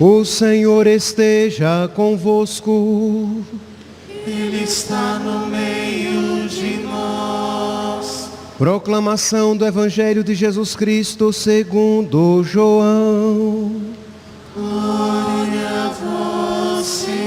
O Senhor esteja convosco. Ele está no meio de nós. Proclamação do Evangelho de Jesus Cristo segundo João. Glória a vós, Senhor.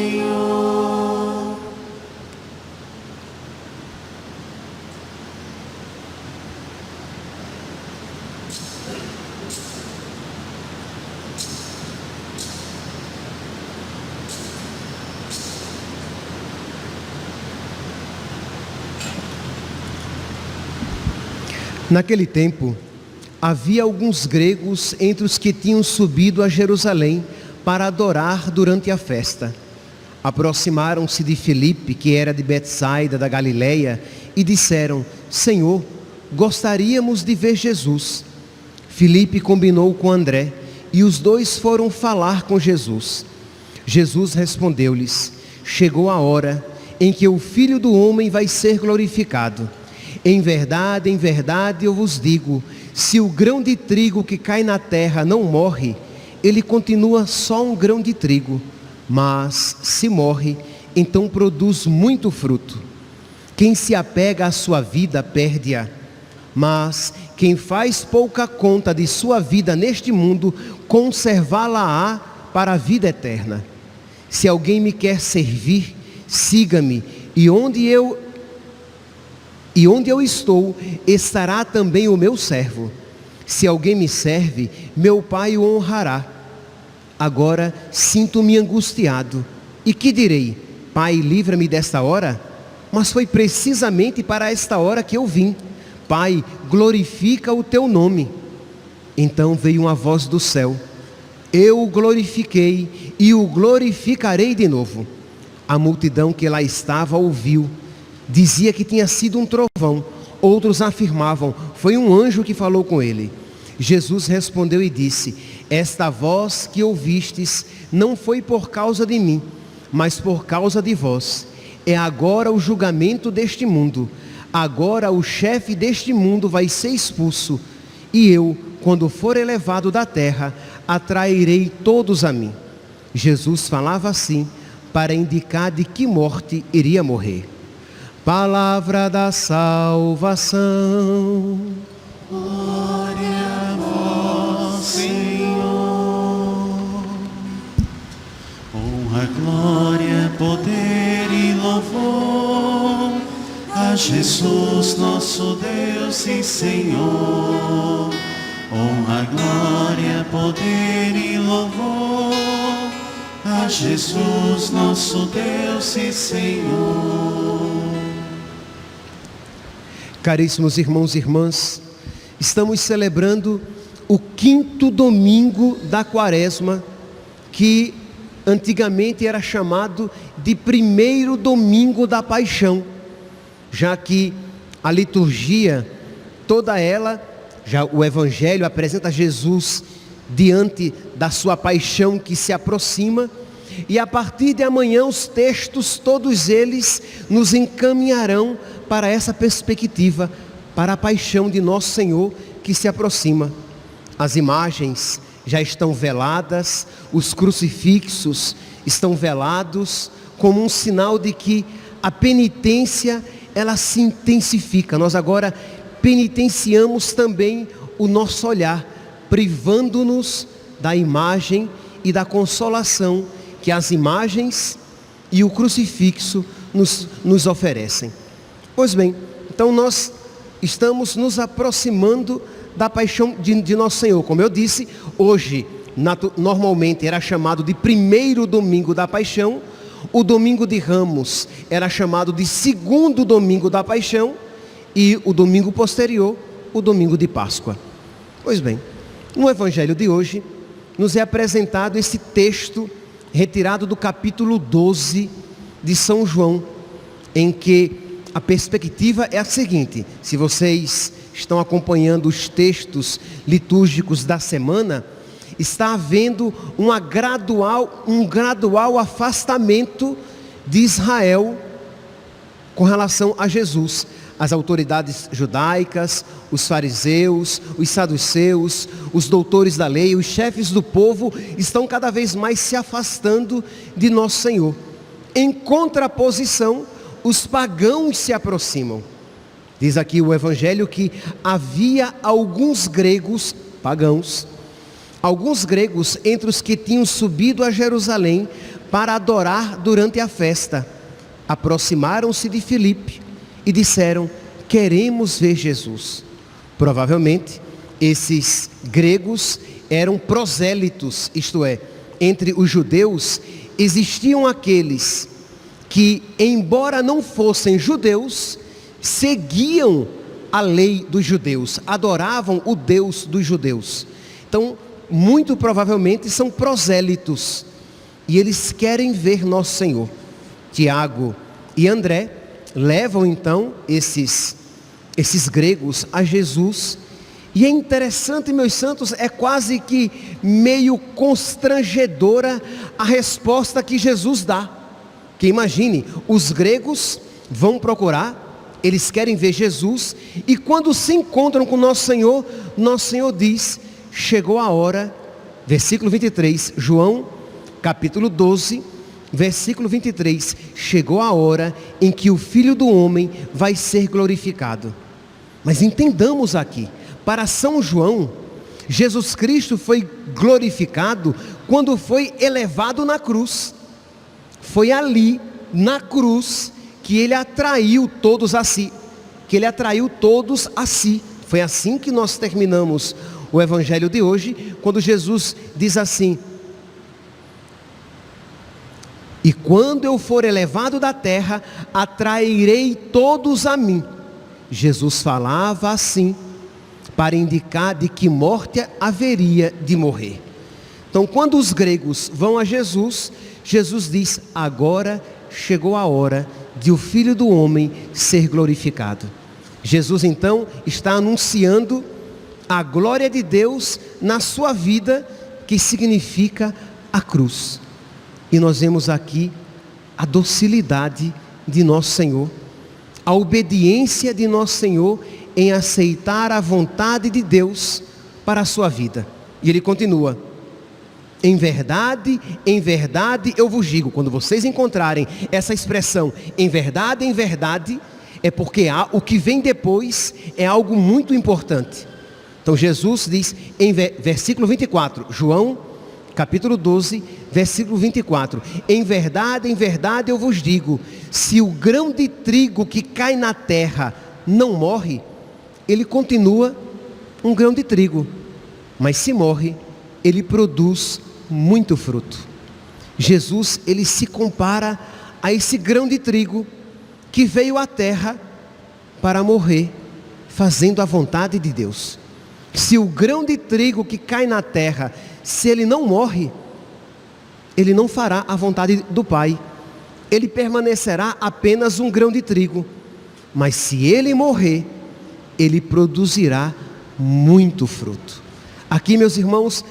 Naquele tempo, havia alguns gregos entre os que tinham subido a Jerusalém para adorar durante a festa. Aproximaram-se de Filipe, que era de Betsaida da Galileia, e disseram: Senhor, gostaríamos de ver Jesus. Filipe combinou com André, e os dois foram falar com Jesus. Jesus respondeu-lhes: chegou a hora em que o Filho do Homem vai ser glorificado. Em verdade, eu vos digo, se o grão de trigo que cai na terra não morre, ele continua só um grão de trigo, mas se morre, então produz muito fruto. Quem se apega à sua vida, perde-a, mas quem faz pouca conta de sua vida neste mundo, conservá-la-á para a vida eterna. Se alguém me quer servir, siga-me, e onde eu estou, estará também o meu servo. Se alguém me serve, meu Pai o honrará. Agora sinto-me angustiado. E que direi? Pai, livra-me desta hora? Mas foi precisamente para esta hora que eu vim. Pai, glorifica o teu nome. Então veio uma voz do céu: eu o glorifiquei e o glorificarei de novo. A multidão que lá estava ouviu. Dizia que tinha sido um trovão. Outros afirmavam: foi um anjo que falou com ele. Jesus respondeu e disse: esta voz que ouvistes não foi por causa de mim, mas por causa de vós. É agora o julgamento deste mundo. Agora o chefe deste mundo vai ser expulso. E eu, quando for elevado da terra, atrairei todos a mim. Jesus falava assim para indicar de que morte iria morrer. Palavra da salvação. Glória a vós, Senhor. Honra, glória, poder e louvor a Jesus, nosso Deus e Senhor. Honra, glória, poder e louvor a Jesus, nosso Deus e Senhor. Caríssimos irmãos e irmãs, estamos celebrando o 5º domingo da Quaresma, que antigamente era chamado de primeiro domingo da Paixão, já que a liturgia, toda ela, já o Evangelho apresenta Jesus diante da sua paixão que se aproxima, e a partir de amanhã os textos, todos eles, nos encaminharão para essa perspectiva, para a paixão de nosso Senhor que se aproxima. As imagens já estão veladas, os crucifixos estão velados, como um sinal de que a penitência, ela se intensifica. Nós agora penitenciamos também o nosso olhar, privando-nos da imagem e da consolação que as imagens e o crucifixo nos oferecem. Pois bem, então nós estamos nos aproximando da paixão de nosso Senhor. Como eu disse, hoje normalmente era chamado de primeiro domingo da paixão, o domingo de Ramos era chamado de segundo domingo da paixão e o domingo posterior, o domingo de Páscoa. Pois bem, no Evangelho de hoje nos é apresentado esse texto retirado do capítulo 12 de São João, em que a perspectiva é a seguinte: se vocês estão acompanhando os textos litúrgicos da semana, está havendo um gradual afastamento de Israel com relação a Jesus. As autoridades judaicas, os fariseus, os saduceus, os doutores da lei, os chefes do povo estão cada vez mais se afastando de nosso Senhor. Em contraposição, os pagãos se aproximam. Diz aqui o Evangelho que havia alguns gregos, pagãos, alguns gregos entre os que tinham subido a Jerusalém para adorar durante a festa. Aproximaram-se de Filipe e disseram: queremos ver Jesus. Provavelmente, esses gregos eram prosélitos, isto é, entre os judeus existiam aqueles que, embora não fossem judeus, seguiam a lei dos judeus, adoravam o Deus dos judeus. Então, muito provavelmente são prosélitos e eles querem ver nosso Senhor. Tiago e André levam então esses gregos a Jesus. E é interessante, meus santos, é quase que meio constrangedora a resposta que Jesus dá. Que imagine, os gregos vão procurar, eles querem ver Jesus, e quando se encontram com nosso Senhor diz: chegou a hora, versículo 23, João capítulo 12, versículo 23, chegou a hora em que o Filho do Homem vai ser glorificado. Mas entendamos aqui, para São João, Jesus Cristo foi glorificado quando foi elevado na cruz. Foi ali, na cruz, que ele atraiu todos a si. Foi assim que nós terminamos o Evangelho de hoje, quando Jesus diz assim: e quando eu for elevado da terra, atrairei todos a mim. Jesus falava assim, para indicar de que morte haveria de morrer. Então, quando os gregos vão a Jesus, Jesus diz: agora chegou a hora de o Filho do Homem ser glorificado. Jesus então está anunciando a glória de Deus na sua vida, que significa a cruz. E nós vemos aqui a docilidade de nosso Senhor, a obediência de nosso Senhor em aceitar a vontade de Deus para a sua vida. E ele continua: em verdade eu vos digo. Quando vocês encontrarem essa expressão, em verdade, é porque o que vem depois é algo muito importante. Então Jesus diz em versículo 24, João capítulo 12, versículo 24, em verdade eu vos digo, se o grão de trigo que cai na terra não morre, ele continua um grão de trigo, mas se morre, ele produz muito fruto. Jesus, ele se compara a esse grão de trigo que veio à terra para morrer, fazendo a vontade de Deus. Se o grão de trigo que cai na terra, se ele não morre, ele não fará a vontade do Pai, ele permanecerá apenas um grão de trigo. Mas se ele morrer, ele produzirá muito fruto. Aqui, meus irmãos,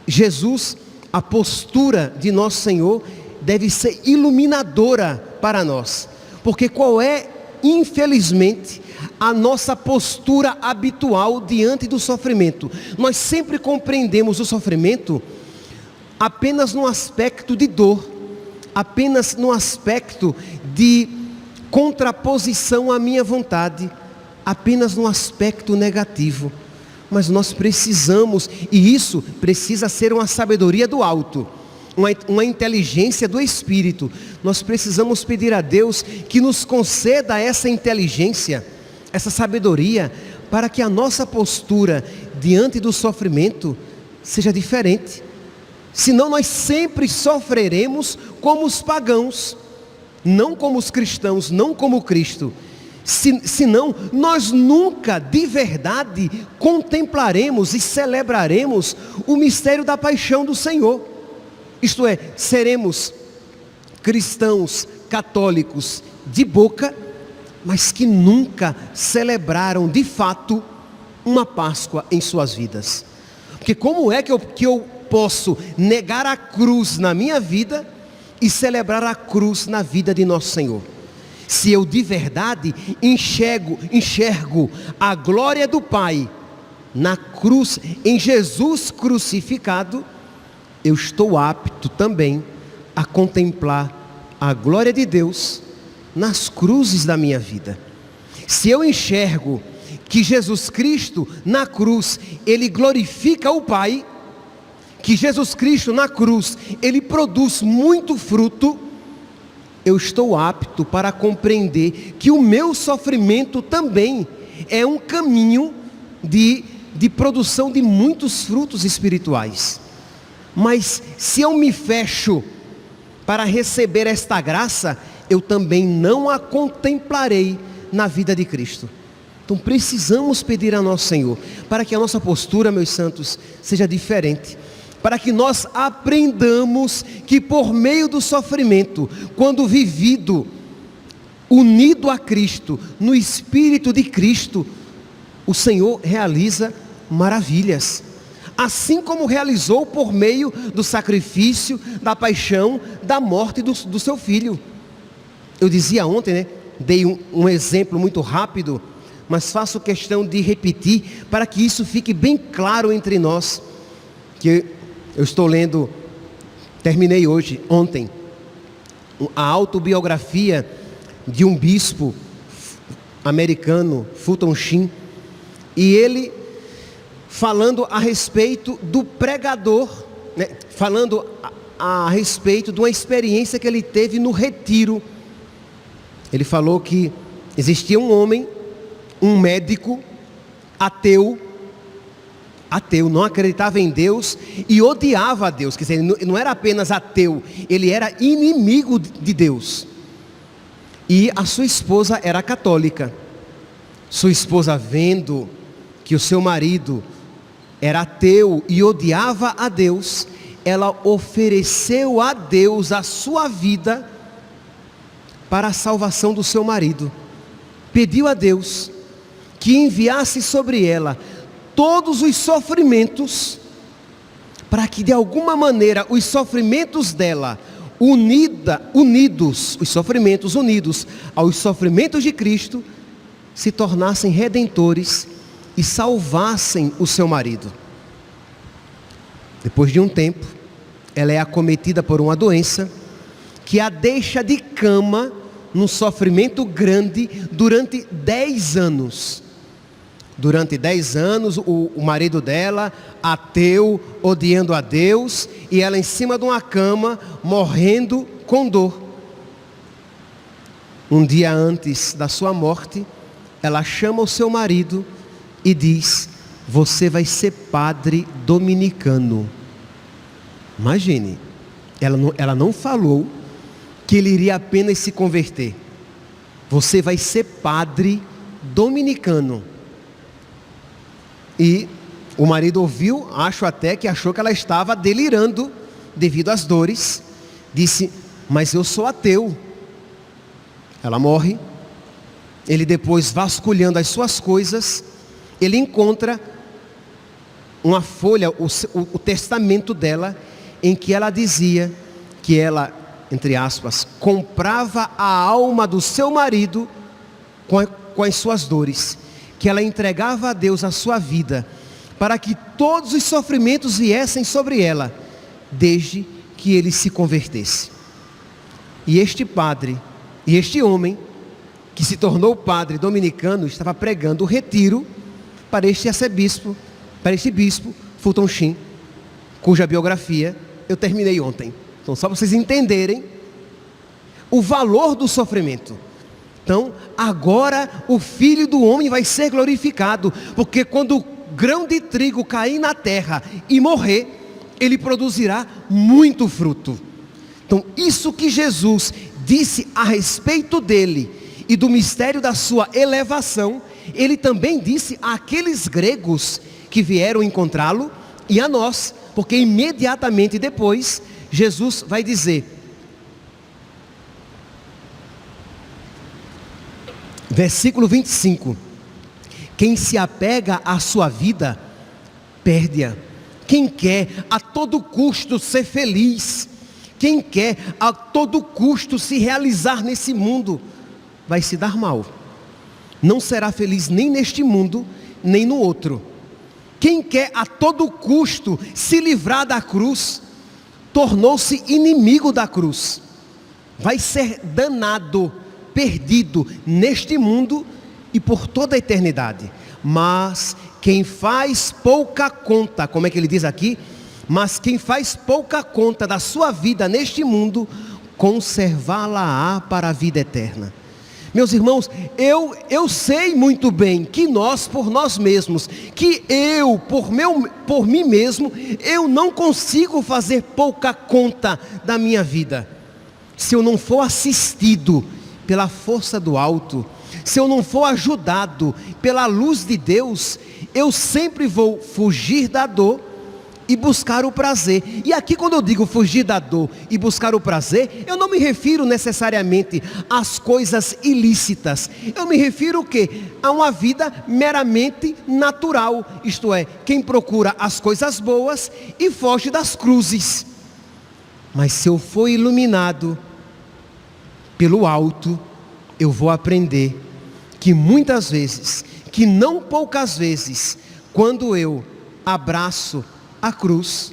Jesus, a postura de nosso Senhor deve ser iluminadora para nós, porque qual é, infelizmente, a nossa postura habitual diante do sofrimento? Nós sempre compreendemos o sofrimento apenas no aspecto de dor, apenas no aspecto de contraposição à minha vontade, apenas no aspecto negativo. Mas nós precisamos, e isso precisa ser uma sabedoria do alto, uma inteligência do Espírito. Nós precisamos pedir a Deus que nos conceda essa inteligência, essa sabedoria, para que a nossa postura diante do sofrimento seja diferente. Senão nós sempre sofreremos como os pagãos, não como os cristãos, não como Cristo. Senão nós nunca de verdade contemplaremos e celebraremos o mistério da paixão do Senhor. Isto é, seremos cristãos católicos de boca, mas que nunca celebraram de fato uma Páscoa em suas vidas. Porque como é que eu posso negar a cruz na minha vida e celebrar a cruz na vida de nosso Senhor? Se eu de verdade enxergo a glória do Pai na cruz, em Jesus crucificado, eu estou apto também a contemplar a glória de Deus nas cruzes da minha vida. Se eu enxergo que Jesus Cristo na cruz, Ele glorifica o Pai, que Jesus Cristo na cruz, Ele produz muito fruto, eu estou apto para compreender que o meu sofrimento também é um caminho de produção de muitos frutos espirituais. Mas se eu me fecho para receber esta graça, eu também não a contemplarei na vida de Cristo. Então precisamos pedir a nosso Senhor, para que a nossa postura, meus santos, seja diferente, para que nós aprendamos que por meio do sofrimento, quando vivido, unido a Cristo, no Espírito de Cristo, o Senhor realiza maravilhas, assim como realizou por meio do sacrifício, da paixão, da morte do seu Filho. Eu dizia ontem, né? Dei um exemplo muito rápido, mas faço questão de repetir, para que isso fique bem claro entre nós, que eu estou lendo, terminei ontem, a autobiografia de um bispo americano, Fulton Sheen, e ele falando a respeito do pregador, né, falando a respeito de uma experiência que ele teve no retiro. Ele falou que existia um homem, um médico, ateu, não acreditava em Deus e odiava a Deus. Quer dizer, ele não era apenas ateu, ele era inimigo de Deus. E a sua esposa era católica. Sua esposa, vendo que o seu marido era ateu e odiava a Deus, ela ofereceu a Deus a sua vida para a salvação do seu marido. Pediu a Deus que enviasse sobre ela todos os sofrimentos, para que de alguma maneira os sofrimentos dela, os sofrimentos unidos aos sofrimentos de Cristo, se tornassem redentores e salvassem o seu marido. Depois de um tempo, ela é acometida por uma doença que a deixa de cama, num sofrimento grande, durante 10 anos. Durante 10 anos, o marido dela, ateu, odiando a Deus, e ela em cima de uma cama, morrendo com dor. Um dia antes da sua morte, ela chama o seu marido e diz: você vai ser padre dominicano. Imagine, ela não falou que ele iria apenas se converter. Você vai ser padre dominicano. E o marido ouviu, achou que ela estava delirando devido às dores. Disse: mas eu sou ateu. Ela morre. Ele, depois, vasculhando as suas coisas, ele encontra uma folha, o testamento dela, em que ela dizia que ela, entre aspas, comprava a alma do seu marido com as suas dores, que ela entregava a Deus a sua vida, para que todos os sofrimentos viessem sobre ela, desde que ele se convertesse. E este padre, e este homem, que se tornou padre dominicano, estava pregando o retiro para este arcebispo, para este bispo, Fulton Sheen, cuja biografia eu terminei ontem. Então, só para vocês entenderem o valor do sofrimento. Então, agora o Filho do Homem vai ser glorificado, porque quando o grão de trigo cair na terra e morrer, ele produzirá muito fruto. Então, isso que Jesus disse a respeito dele e do mistério da sua elevação, ele também disse àqueles gregos que vieram encontrá-lo e a nós, porque imediatamente depois Jesus vai dizer, versículo 25: quem se apega à sua vida, perde-a. Quem quer a todo custo ser feliz, quem quer a todo custo se realizar nesse mundo, vai se dar mal. Não será feliz nem neste mundo, nem no outro. Quem quer a todo custo se livrar da cruz, tornou-se inimigo da cruz. Vai ser danado, perdido neste mundo e por toda a eternidade. Mas quem faz pouca conta, como é que ele diz aqui? Mas quem faz pouca conta da sua vida neste mundo, conservá-la-á para a vida eterna. Meus irmãos, eu sei muito bem que nós, por nós mesmos, que eu, por mim mesmo, eu não consigo fazer pouca conta da minha vida. Se eu não for assistido pela força do alto, se eu não for ajudado pela luz de Deus, eu sempre vou fugir da dor e buscar o prazer. E aqui, quando eu digo fugir da dor e buscar o prazer, eu não me refiro necessariamente às coisas ilícitas. Eu me refiro o quê? A uma vida meramente natural. Isto é, quem procura as coisas boas e foge das cruzes. Mas se eu for iluminado pelo alto, eu vou aprender que muitas vezes, que não poucas vezes, quando eu abraço a cruz,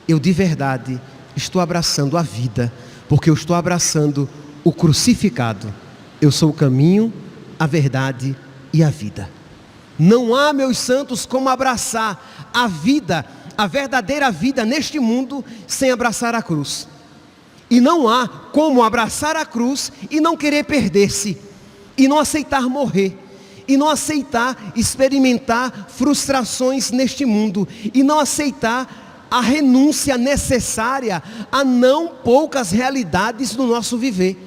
eu de verdade estou abraçando a vida, porque eu estou abraçando o crucificado. Eu sou o caminho, a verdade e a vida. Não há, meus santos, como abraçar a vida, a verdadeira vida neste mundo, sem abraçar a cruz. E não há como abraçar a cruz e não querer perder-se, e não aceitar morrer, e não aceitar experimentar frustrações neste mundo, e não aceitar a renúncia necessária a não poucas realidades no nosso viver.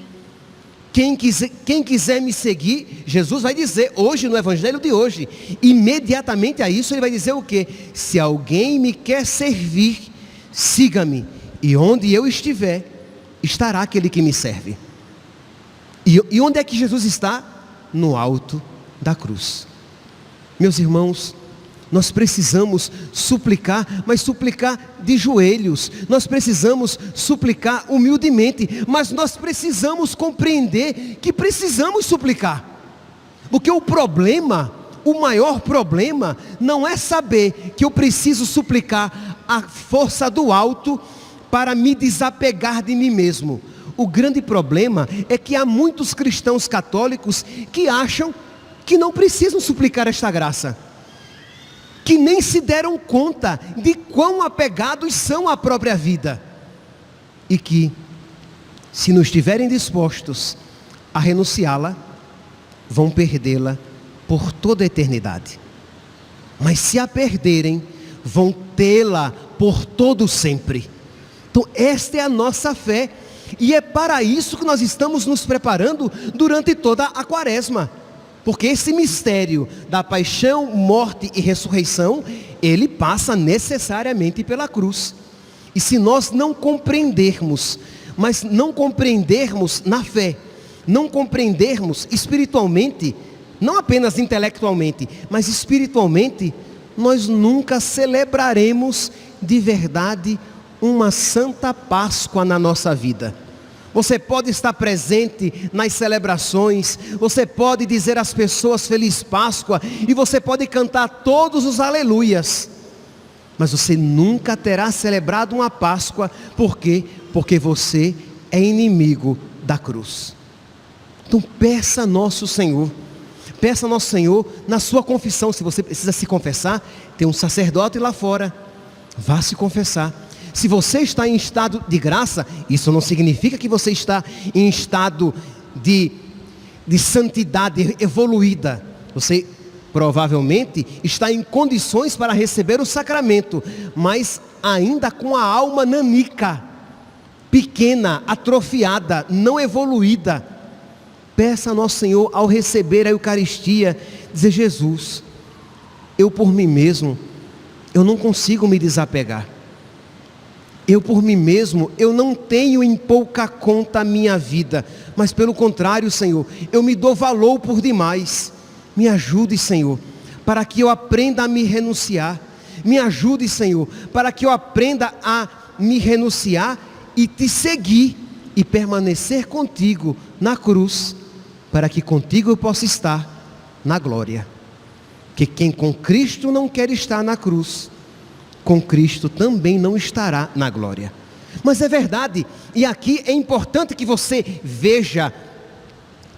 Quem quiser me seguir, Jesus vai dizer hoje, no evangelho de hoje, imediatamente a isso ele vai dizer o quê? Se alguém me quer servir, siga-me, e onde eu estiver, estará aquele que me serve. E onde é que Jesus está? No alto da cruz. Meus irmãos, nós precisamos suplicar, mas suplicar de joelhos. Nós precisamos suplicar humildemente, mas nós precisamos compreender que precisamos suplicar. Porque o problema, o maior problema, não é saber que eu preciso suplicar a força do alto para me desapegar de mim mesmo. O grande problema é que há muitos cristãos católicos que acham que não precisam suplicar esta graça, que nem se deram conta de quão apegados são à própria vida, e que, se não estiverem dispostos a renunciá-la, vão perdê-la por toda a eternidade. Mas se a perderem, vão tê-la por todo sempre. Então esta é a nossa fé, e é para isso que nós estamos nos preparando durante toda a quaresma. Porque esse mistério da paixão, morte e ressurreição, ele passa necessariamente pela cruz. E se nós não compreendermos, mas não compreendermos na fé, não compreendermos espiritualmente, não apenas intelectualmente, mas espiritualmente, nós nunca celebraremos de verdade uma Santa Páscoa na nossa vida. Você pode estar presente nas celebrações, você pode dizer às pessoas Feliz Páscoa, e você pode cantar todos os aleluias, mas você nunca terá celebrado uma Páscoa. Por quê? Porque você é inimigo da cruz. Então peça a nosso Senhor na sua confissão. Se você precisa se confessar, tem um sacerdote lá fora, vá se confessar. Se você está em estado de graça, isso não significa que você está em estado de santidade evoluída. Você provavelmente está em condições para receber o sacramento, mas ainda com a alma nanica, pequena, atrofiada, não evoluída. Peça a nosso Senhor, ao receber a Eucaristia, dizer: Jesus, eu por mim mesmo, eu não consigo me desapegar. Eu por mim mesmo, eu não tenho em pouca conta a minha vida, mas pelo contrário, Senhor, eu me dou valor por demais. Me ajude, Senhor, para que eu aprenda a me renunciar. Me ajude, Senhor, para que eu aprenda a me renunciar e te seguir e permanecer contigo na cruz para que contigo eu possa estar na glória. Que quem com Cristo não quer estar na cruz, com Cristo também não estará na glória. Mas é verdade, e aqui é importante que você veja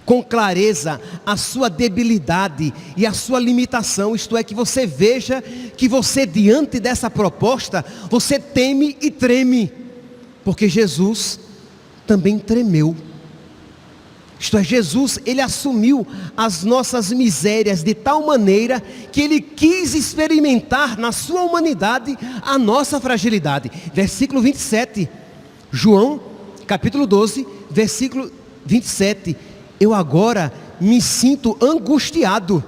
com clareza a sua debilidade e a sua limitação, isto é, que você veja que você, diante dessa proposta, você teme e treme, porque Jesus também tremeu. Isto é, Jesus, ele assumiu as nossas misérias de tal maneira que ele quis experimentar na sua humanidade a nossa fragilidade. Versículo 27, João, capítulo 12, versículo 27. Eu agora me sinto angustiado.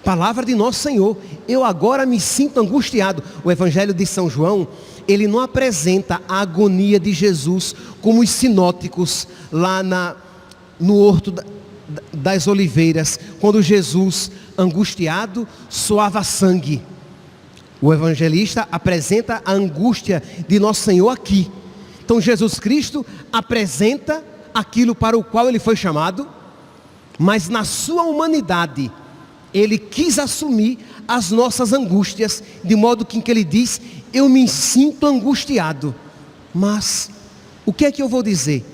Palavra de nosso Senhor. Eu agora me sinto angustiado. O Evangelho de São João, ele não apresenta a agonia de Jesus como os sinóticos lá no Horto das Oliveiras, quando Jesus, angustiado, suava sangue. O evangelista apresenta a angústia de nosso Senhor aqui. Então Jesus Cristo apresenta aquilo para o qual ele foi chamado, mas na sua humanidade ele quis assumir as nossas angústias, de modo que ele diz: eu me sinto angustiado, mas o que é que eu vou dizer?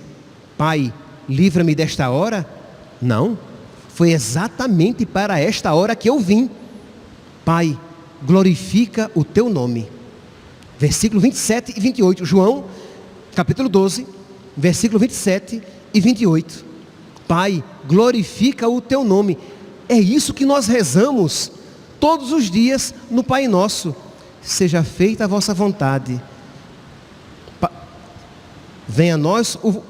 Pai, livra-me desta hora? Não, foi exatamente para esta hora que eu vim. Pai, glorifica o teu nome. Versículo 27 e 28, João, capítulo 12, versículo 27 e 28. Pai, glorifica o teu nome. É isso que nós rezamos todos os dias no Pai Nosso. Seja feita a vossa vontade. Venha a nós o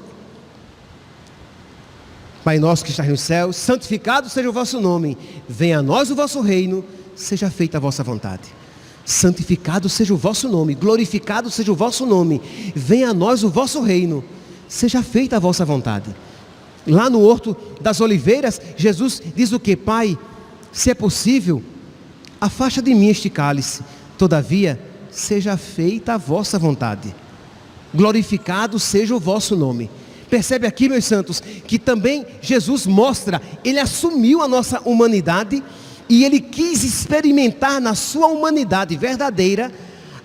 Pai nosso que estás no céu, santificado seja o vosso nome. Venha a nós o vosso reino, seja feita a vossa vontade. Santificado seja o vosso nome, glorificado seja o vosso nome. Venha a nós o vosso reino, seja feita a vossa vontade. Lá no Horto das Oliveiras, Jesus diz o que? Pai, se é possível, afasta de mim este cálice. Todavia, seja feita a vossa vontade. Glorificado seja o vosso nome. Percebe aqui, meus santos, que também Jesus mostra, ele assumiu a nossa humanidade e ele quis experimentar na sua humanidade verdadeira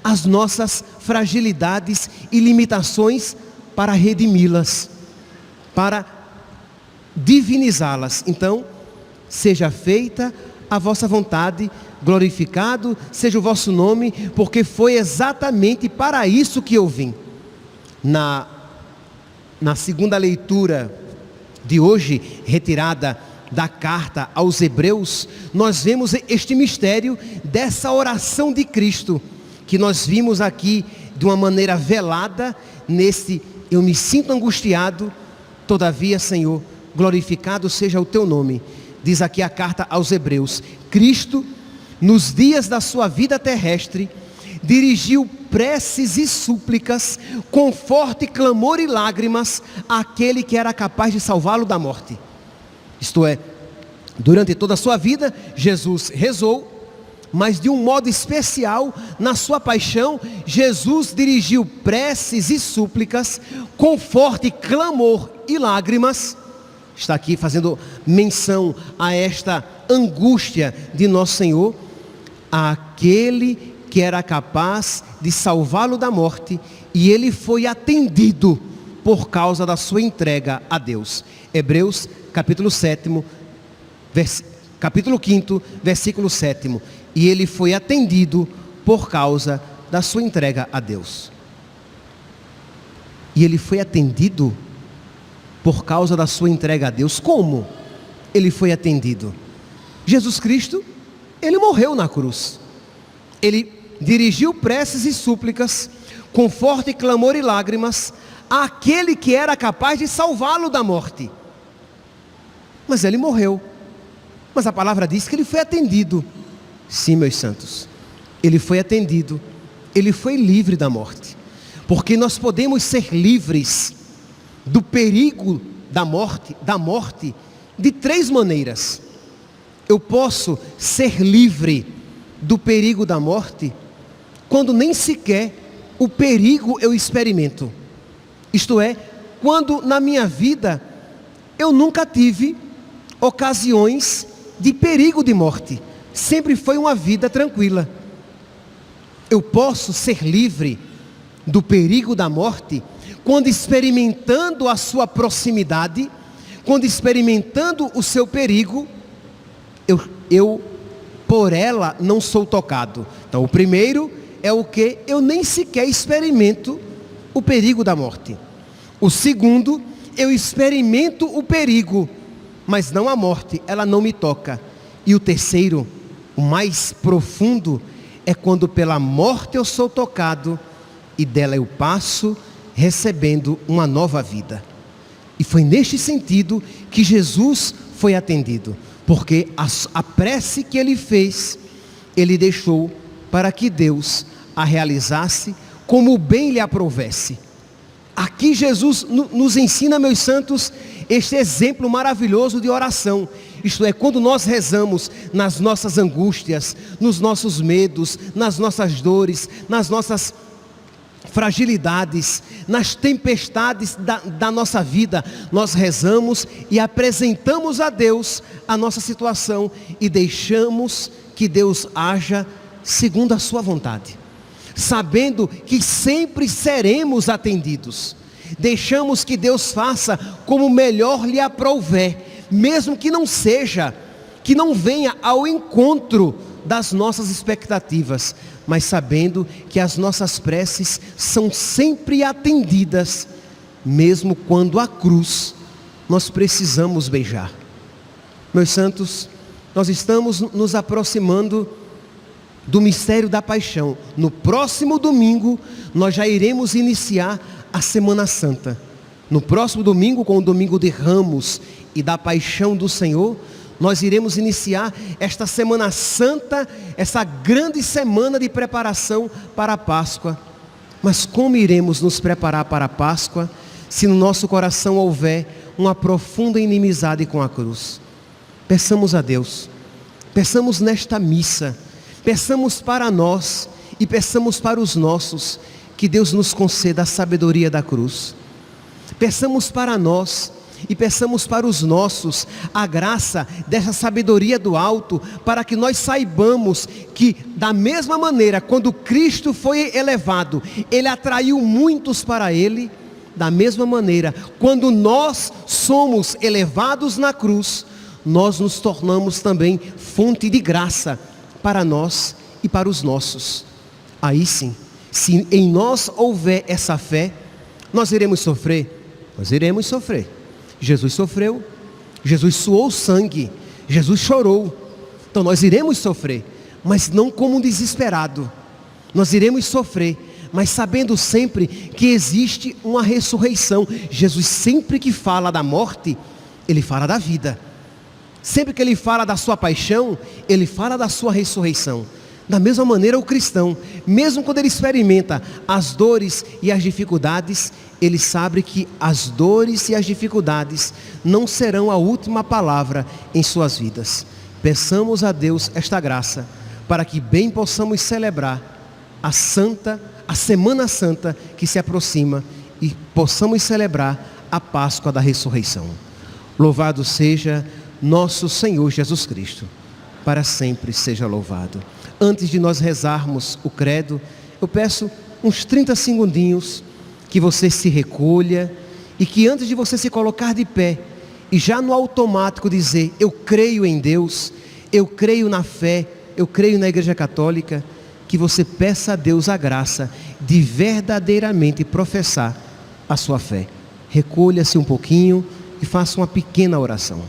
as nossas fragilidades e limitações para redimi-las, para divinizá-las. Então, seja feita a vossa vontade, glorificado seja o vosso nome, porque foi exatamente para isso que eu vim. Na segunda leitura de hoje, retirada da carta aos Hebreus, nós vemos este mistério dessa oração de Cristo, que nós vimos aqui de uma maneira velada, nesse eu me sinto angustiado, todavia, Senhor, glorificado seja o teu nome. Diz aqui a carta aos Hebreus: Cristo, nos dias da sua vida terrestre, dirigiu preces e súplicas com forte clamor e lágrimas àquele que era capaz de salvá-lo da morte. Isto é, durante toda a sua vida, Jesus rezou, mas de um modo especial, na sua paixão, Jesus dirigiu preces e súplicas com forte clamor e lágrimas. Está aqui fazendo menção a esta angústia de nosso Senhor, àquele que era capaz de salvá-lo da morte, e ele foi atendido por causa da sua entrega a Deus. Hebreus capítulo 7, capítulo 5, versículo 7. E ele foi atendido por causa da sua entrega a Deus. E ele foi atendido por causa da sua entrega a Deus. Como ele foi atendido? Jesus Cristo, ele morreu na cruz. Ele dirigiu preces e súplicas com forte clamor e lágrimas àquele que era capaz de salvá-lo da morte. Mas ele morreu. Mas a palavra diz que ele foi atendido. Sim, meus santos, ele foi atendido. Ele foi livre da morte. Porque nós podemos ser livres do perigo da morte de três maneiras. Eu posso ser livre do perigo da morte quando nem sequer o perigo eu experimento. Isto é, quando na minha vida eu nunca tive ocasiões de perigo de morte. Sempre foi uma vida tranquila. Eu posso ser livre do perigo da morte quando experimentando a sua proximidade, quando experimentando o seu perigo, eu por ela não sou tocado. Então o primeiro é o que? Eu nem sequer experimento o perigo da morte. O segundo, eu experimento o perigo, mas não a morte, ela não me toca. E o terceiro, o mais profundo, é quando pela morte eu sou tocado e dela eu passo recebendo uma nova vida. E foi neste sentido que Jesus foi atendido, porque a prece que ele fez, ele deixou para que Deus a realizasse como bem lhe aprovesse. Aqui Jesus nos ensina, meus santos, este exemplo maravilhoso de oração. Isto é, quando nós rezamos nas nossas angústias, nos nossos medos, nas nossas dores, nas nossas fragilidades, nas tempestades da nossa vida, nós rezamos e apresentamos a Deus a nossa situação e deixamos que Deus haja segundo a sua vontade, sabendo que sempre seremos atendidos. Deixamos que Deus faça como melhor lhe aprouver, mesmo que não seja, que não venha ao encontro das nossas expectativas, mas sabendo que as nossas preces são sempre atendidas, mesmo quando a cruz nós precisamos beijar. Meus santos, nós estamos nos aproximando do mistério da paixão. No próximo domingo nós já iremos iniciar a Semana Santa. No próximo domingo, com o domingo de Ramos e da Paixão do Senhor, nós iremos iniciar esta Semana Santa, essa grande semana de preparação para a Páscoa. Mas como iremos nos preparar para a Páscoa, se no nosso coração houver uma profunda inimizade com a cruz? Peçamos a Deus, peçamos nesta missa, peçamos para nós e peçamos para os nossos, que Deus nos conceda a sabedoria da cruz. Peçamos para nós e peçamos para os nossos a graça dessa sabedoria do alto, para que nós saibamos que da mesma maneira, quando Cristo foi elevado, Ele atraiu muitos para Ele. Da mesma maneira, quando nós somos elevados na cruz, nós nos tornamos também fonte de graça para nós e para os nossos. Aí sim, se em nós houver essa fé, nós iremos sofrer. Nós iremos sofrer. Jesus sofreu, Jesus suou sangue, Jesus chorou. Então nós iremos sofrer, mas não como um desesperado. Nós iremos sofrer, mas sabendo sempre que existe uma ressurreição. Jesus sempre que fala da morte, Ele fala da vida. Sempre que Ele fala da sua paixão, Ele fala da sua ressurreição. Da mesma maneira o cristão, mesmo quando ele experimenta as dores e as dificuldades, ele sabe que as dores e as dificuldades não serão a última palavra em suas vidas. Peçamos a Deus esta graça, para que bem possamos celebrar a Semana Santa que se aproxima e possamos celebrar a Páscoa da Ressurreição. Louvado seja nosso Senhor Jesus Cristo, para sempre seja louvado. Antes de nós rezarmos o credo, eu peço uns 30 segundinhos que você se recolha e que antes de você se colocar de pé e já no automático dizer: eu creio em Deus, eu creio na fé, eu creio na Igreja Católica, que você peça a Deus a graça de verdadeiramente professar a sua fé. Recolha-se um pouquinho e faça uma pequena oração.